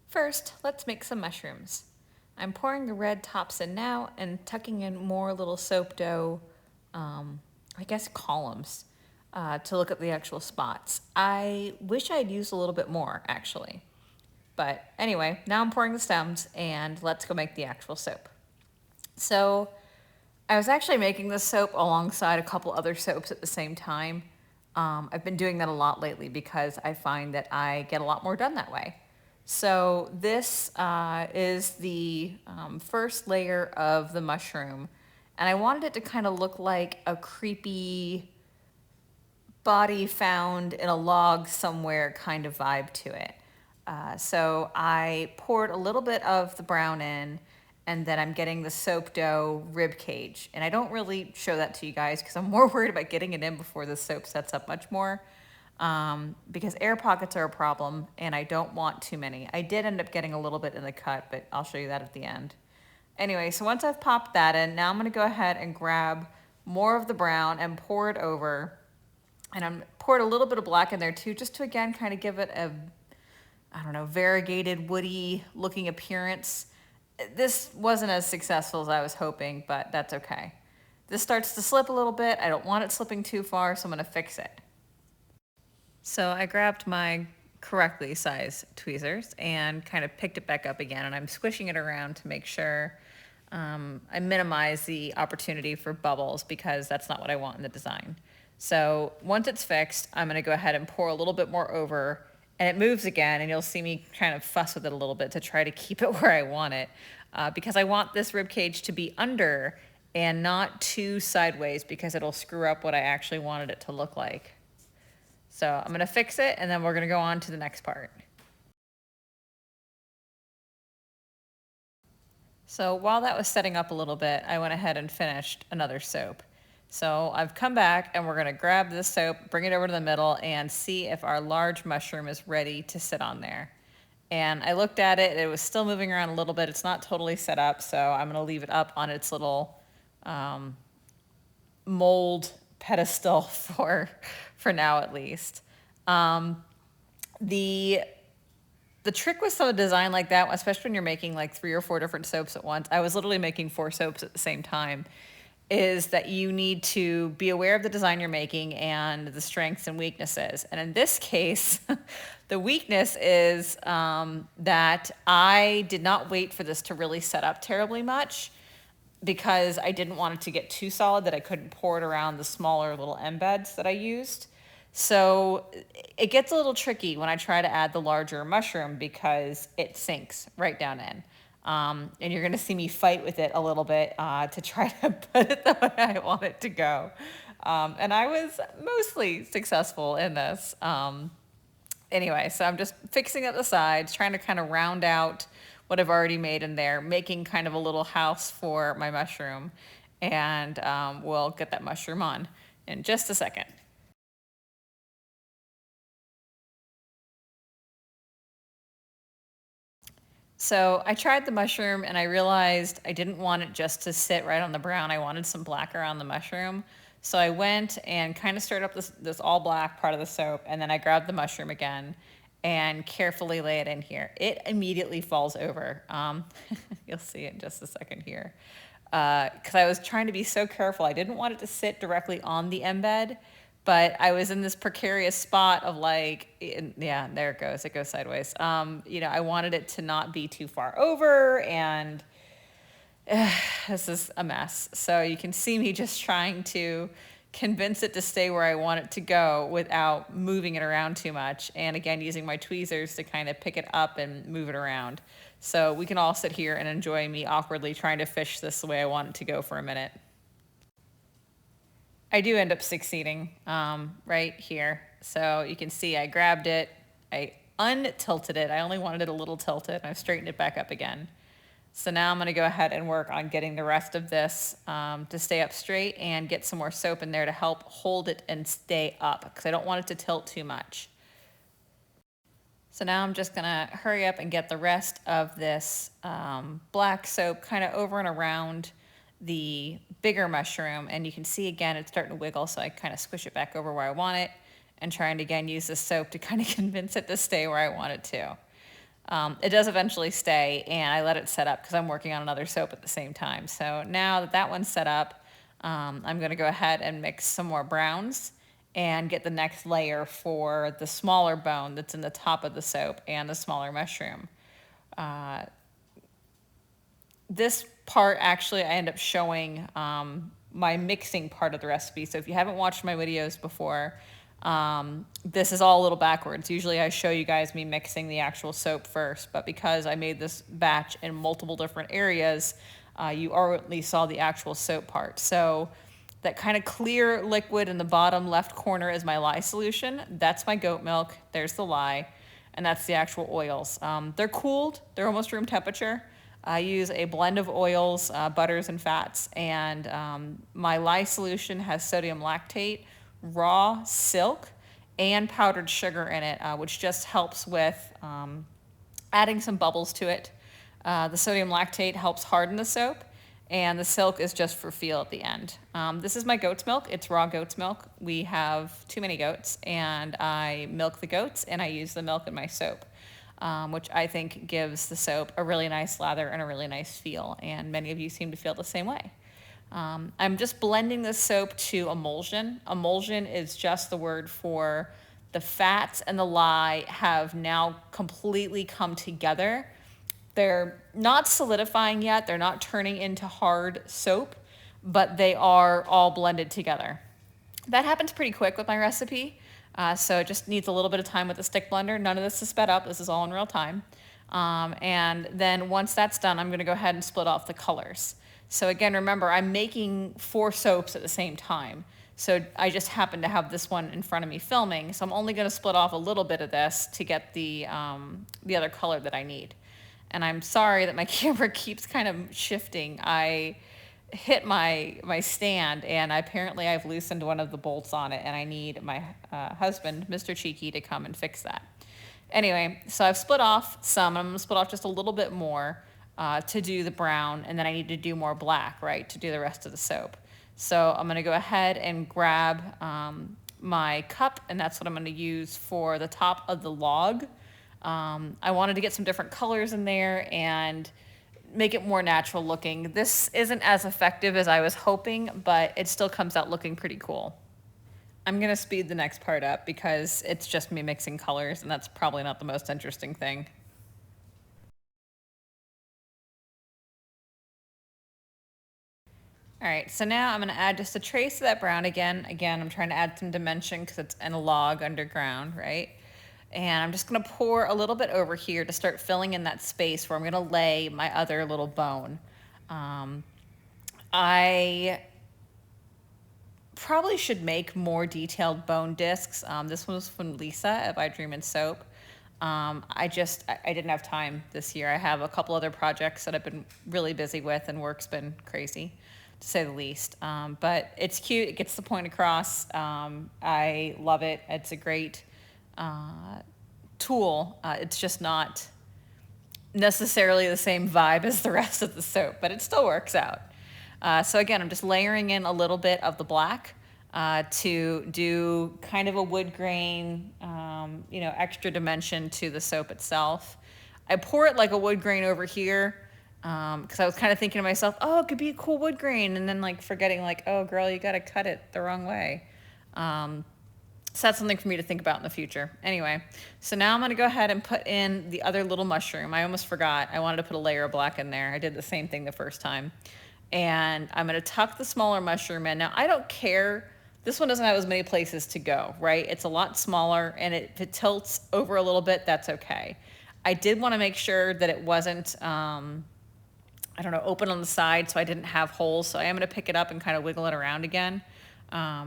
First, let's make some mushrooms. I'm pouring the red tops in now and tucking in more little soap dough, I guess columns, to look at the actual spots. I wish I'd used a little bit more, actually. But anyway, now I'm pouring the stems and let's go make the actual soap. So I was actually making this soap alongside a couple other soaps at the same time. I've been doing that a lot lately because I find that I get a lot more done that way. So this is the first layer of the mushroom, and I wanted it to kind of look like a creepy body found in a log somewhere kind of vibe to it. So I poured a little bit of the brown in, and then I'm getting the soap dough rib cage. And I don't really show that to you guys because I'm more worried about getting it in before the soap sets up much more. Because air pockets are a problem and I don't want too many. I did end up getting a little bit in the cut, but I'll show you that at the end. Anyway, so once I've popped that in, now I'm gonna go ahead and grab more of the brown and pour it over. And I'm poured a little bit of black in there too, just to again kind of give it a, I don't know, variegated, woody looking appearance. This wasn't as successful as I was hoping, but that's okay. This starts to slip a little bit. I don't want it slipping too far, so I'm gonna fix it. So I grabbed my correctly sized tweezers and kind of picked it back up again, and I'm squishing it around to make sure I minimize the opportunity for bubbles because that's not what I want in the design. So once it's fixed, I'm gonna go ahead and pour a little bit more over, and it moves again, and you'll see me kind of fuss with it a little bit to try to keep it where I want it, because I want this rib cage to be under and not too sideways because it'll screw up what I actually wanted it to look like. So I'm gonna fix it and then we're gonna go on to the next part. So while that was setting up a little bit, I went ahead and finished another soap. So I've come back and we're gonna grab this soap, bring it over to the middle and see if our large mushroom is ready to sit on there. And I looked at it, it was still moving around a little bit. It's not totally set up, so I'm gonna leave it up on its little mold pedestal for now at least. The trick with some design like that, especially when you're making like 3 or 4 different soaps at once, I was literally making 4 soaps at the same time, is that you need to be aware of the design you're making and the strengths and weaknesses. And in this case, the weakness is that I did not wait for this to really set up terribly much because I didn't want it to get too solid that I couldn't pour it around the smaller little embeds that I used. So it gets a little tricky when I try to add the larger mushroom because it sinks right down in. And you're gonna see me fight with it a little bit to try to put it the way I want it to go. And I was mostly successful in this. Anyway, so I'm just fixing up the sides, trying to kind of round out what I've already made in there, making kind of a little house for my mushroom. And we'll get that mushroom on in just a second. So I tried the mushroom and I realized I didn't want it just to sit right on the brown. I wanted some black around the mushroom. So I went and kind of stirred up this all black part of the soap, and then I grabbed the mushroom again and carefully lay it in here. It immediately falls over. You'll see it in just a second here. Because I was trying to be so careful. I didn't want it to sit directly on the embed, but I was in this precarious spot of like, yeah, there it goes sideways. You know, I wanted it to not be too far over, and this is a mess. So you can see me just trying to convince it to stay where I want it to go without moving it around too much. And again, using my tweezers to kind of pick it up and move it around. So we can all sit here and enjoy me awkwardly trying to fish this the way I want it to go for a minute. I do end up succeeding right here. So you can see I grabbed it, I untilted it. I only wanted it a little tilted, and I've straightened it back up again. So now I'm gonna go ahead and work on getting the rest of this to stay up straight and get some more soap in there to help hold it and stay up because I don't want it to tilt too much. So now I'm just gonna hurry up and get the rest of this black soap kind of over and around the bigger mushroom, and you can see again it's starting to wiggle, so I kind of squish it back over where I want it and trying to again use this soap to kind of convince it to stay where I want it to. It does eventually stay, and I let it set up because I'm working on another soap at the same time. So now that that one's set up, I'm going to go ahead and mix some more browns and get the next layer for the smaller bone that's in the top of the soap and the smaller mushroom. This part, actually, I end up showing my mixing part of the recipe. So if you haven't watched my videos before, this is all a little backwards. Usually I show you guys me mixing the actual soap first, but because I made this batch in multiple different areas, you already saw the actual soap part. So that kind of clear liquid in the bottom left corner is my lye solution. That's my goat milk. There's the lye, and that's the actual oils. They're cooled. They're almost room temperature. I use a blend of oils, butters, and fats, and my lye solution has sodium lactate, raw silk, and powdered sugar in it, which just helps with adding some bubbles to it. The sodium lactate helps harden the soap, and the silk is just for feel at the end. This is my goat's milk. It's raw goat's milk. We have too many goats, and I milk the goats, and I use the milk in my soap, which I think gives the soap a really nice lather and a really nice feel, and many of you seem to feel the same way. I'm just blending this soap to emulsion. Emulsion is just the word for the fats and the lye have now completely come together. They're not solidifying yet, they're not turning into hard soap, but they are all blended together. That happens pretty quick with my recipe, so it just needs a little bit of time with the stick blender. None of this is sped up, this is all in real time. And then once that's done, I'm gonna go ahead and split off the colors. So again, remember, I'm making 4 soaps at the same time. So I just happen to have this one in front of me filming, so I'm only gonna split off a little bit of this to get the other color that I need. And I'm sorry that my camera keeps kind of shifting. I hit my stand, and apparently I've loosened one of the bolts on it, and I need my husband, Mr. Cheeky, to come and fix that. Anyway, so I've split off some. I'm gonna split off just a little bit more to do the brown, and then I need to do more black, right, to do the rest of the soap. So I'm gonna go ahead and grab my cup, and that's what I'm gonna use for the top of the log. I wanted to get some different colors in there and make it more natural looking. This isn't as effective as I was hoping, but it still comes out looking pretty cool. I'm gonna speed the next part up because it's just me mixing colors, and that's probably not the most interesting thing. All right, so now I'm gonna add just a trace of that brown again. Again, I'm trying to add some dimension because it's in a log underground, right? And I'm just gonna pour a little bit over here to start filling in that space where I'm gonna lay my other little bone. I probably should make more detailed bone discs. This one was from Lisa of I Dream in Soap. I didn't have time this year. I have a couple other projects that I've been really busy with, and work's been crazy, to say the least. But it's cute. It gets the point across. I love it. It's a great tool. It's just not necessarily the same vibe as the rest of the soap, but it still works out. So again, I'm just layering in a little bit of the black to do kind of a wood grain, extra dimension to the soap itself. I pour it like a wood grain over here because I was kind of thinking to myself, oh, it could be a cool wood grain, and then like forgetting like, oh girl, you got to cut it the wrong way. So that's something for me to think about in the future. Anyway, so now I'm gonna go ahead and put in the other little mushroom. I almost forgot. I wanted to put a layer of black in there. I did the same thing the first time. And I'm gonna tuck the smaller mushroom in. Now, I don't care. This one doesn't have as many places to go, right? It's a lot smaller, and if it tilts over a little bit, that's okay. I did wanna make sure that it wasn't, open on the side, so I didn't have holes. So I am gonna pick it up and kind of wiggle it around again,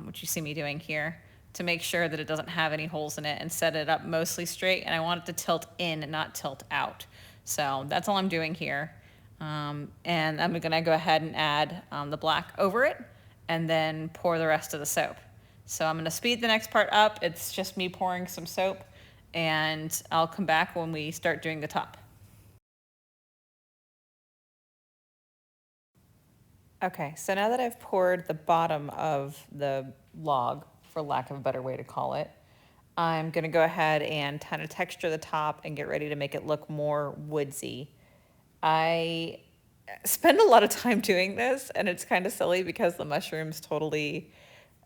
which you see me doing here, to make sure that it doesn't have any holes in it, and set it up mostly straight. And I want it to tilt in and not tilt out. So that's all I'm doing here. And I'm gonna go ahead and add the black over it, and then pour the rest of the soap. So I'm gonna speed the next part up. It's just me pouring some soap, and I'll come back when we start doing the top. Okay, so now that I've poured the bottom of the log, for lack of a better way to call it, I'm gonna go ahead and kind of texture the top and get ready to make it look more woodsy. I spend a lot of time doing this, and it's kind of silly because the mushrooms totally,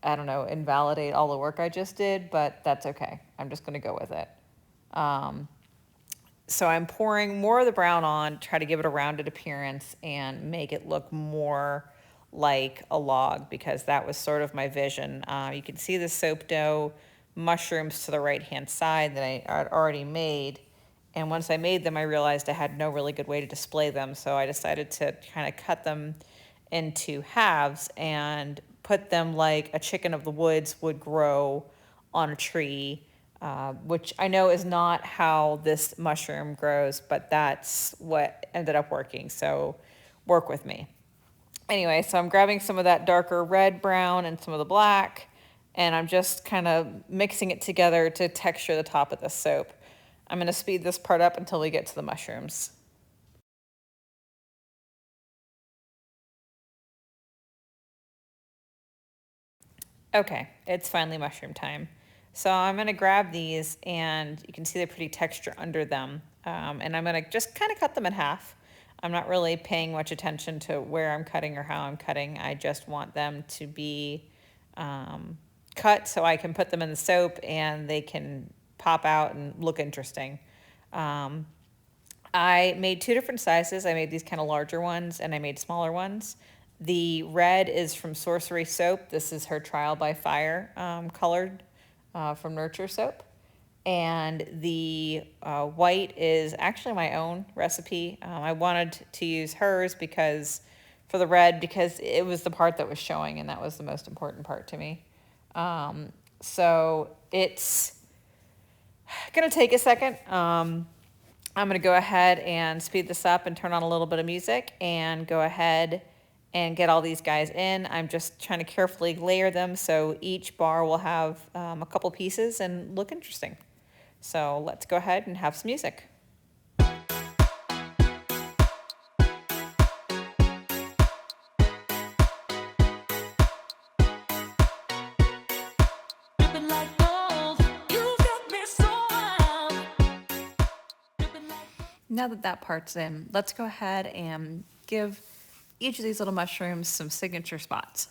I don't know, invalidate all the work I just did, but that's okay. I'm just gonna go with it. Um, so I'm pouring more of the brown on, try to give it a rounded appearance and make it look more like a log, because that was sort of my vision. You can see the soap dough mushrooms to the right hand side that I had already made. And once I made them, I realized I had no really good way to display them. So I decided to kind of cut them into halves and put them like a chicken of the woods would grow on a tree, which I know is not how this mushroom grows, but that's what ended up working. So work with me. Anyway, so I'm grabbing some of that darker red brown and some of the black, and I'm just kind of mixing it together to texture the top of the soap. I'm gonna speed this part up until we get to the mushrooms. Okay, it's finally mushroom time. So I'm gonna grab these, and you can see the pretty texture under them. And I'm gonna just kind of cut them in half. I'm not really paying much attention to where I'm cutting or how I'm cutting. I just want them to be cut so I can put them in the soap and they can pop out and look interesting. Um, I made two different sizes. I made these kind of larger ones and I made smaller ones. The red is from Sorcery Soap. This is her Trial by Fire colored from Nurture Soap. And the white is actually my own recipe. I wanted to use hers because for the red, because it was the part that was showing and that was the most important part to me. So it's gonna take a second. I'm gonna go ahead and speed this up and turn on a little bit of music and go ahead and get all these guys in. I'm just trying to carefully layer them so each bar will have a couple pieces and look interesting. So let's go ahead and have some music. Now that that part's in, let's go ahead and give each of these little mushrooms some signature spots.